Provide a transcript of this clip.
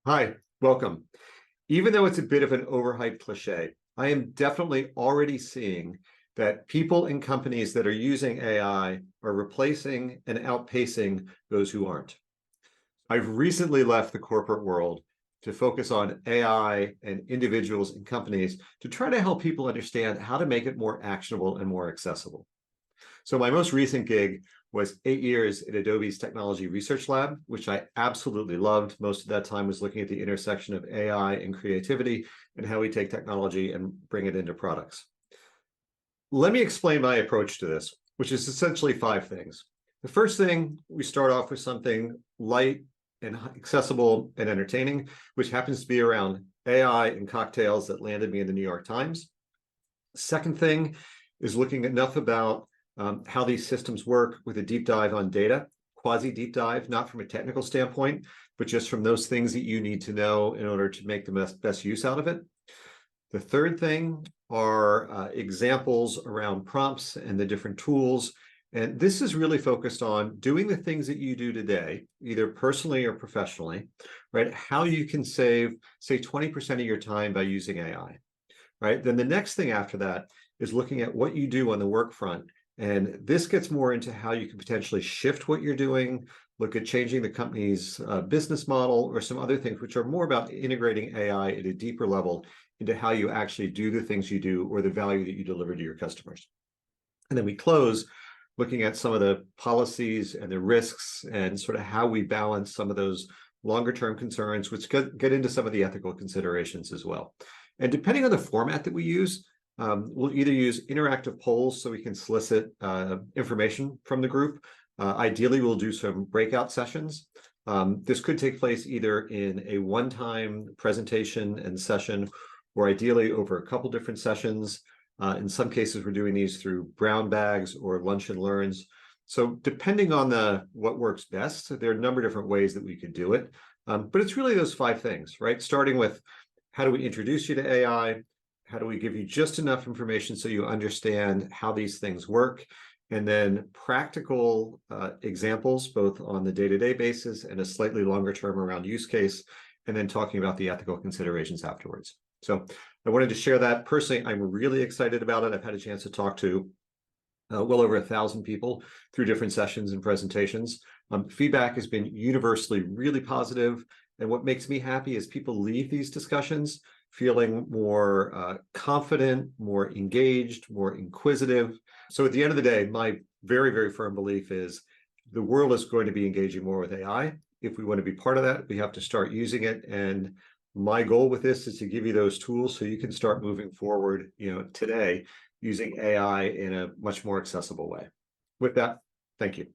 Hi, welcome. Even though it's a bit of an overhyped cliche, I am definitely already seeing that people in companies that are using AI are replacing and outpacing those who aren't. I've recently left the corporate world to focus on AI and individuals and companies to try to help people understand how to make it more actionable and more accessible. So my most recent gig was 8 years at Adobe's Technology Research Lab, which I absolutely loved. Most of that time was looking at the intersection of AI and creativity and how we take technology and bring it into products. Let me explain my approach to this, which is essentially 5 things. The first thing, we start off with something light and accessible and entertaining, which happens to be around AI and cocktails that landed me in the New York Times. Second thing is looking enough about how these systems work with a deep dive on data, quasi deep dive, not from a technical standpoint, but just from those things that you need to know in order to make the best use out of it. The third thing are examples around prompts and the different tools. And this is really focused on doing the things that you do today, either personally or professionally, right? How you can save, say, 20% of your time by using AI, right? Then the next thing after that is looking at what you do on the work front. And this gets more into how you can potentially shift what you're doing, look at changing the company's business model, or some other things which are more about integrating AI at a deeper level into how you actually do the things you do or the value that you deliver to your customers. And then we close looking at some of the policies and the risks and sort of how we balance some of those longer term concerns, which get into some of the ethical considerations as well. And depending on the format that we use, we'll either use interactive polls so we can solicit information from the group. Ideally, we'll do some breakout sessions. This could take place either in a one-time presentation and session, or ideally over a couple different sessions. In some cases, we're doing these through brown bags or lunch and learns. So depending on what works best, there are a number of different ways that we could do it. But it's really those 5 things, right? Starting with how do we introduce you to AI? How do we give you just enough information so you understand how these things work? And then practical examples, both on the day-to-day basis and a slightly longer term around use case, and then talking about the ethical considerations afterwards. So I wanted to share that. Personally, I'm really excited about it. I've had a chance to talk to well over 1,000 people through different sessions and presentations. Feedback has been universally really positive. And what makes me happy is people leave these discussions feeling more confident, more engaged, more inquisitive. So at the end of the day, my very, very firm belief is the world is going to be engaging more with AI. If we want to be part of that, we have to start using it. And my goal with this is to give you those tools so you can start moving forward, today using AI in a much more accessible way. With that, thank you.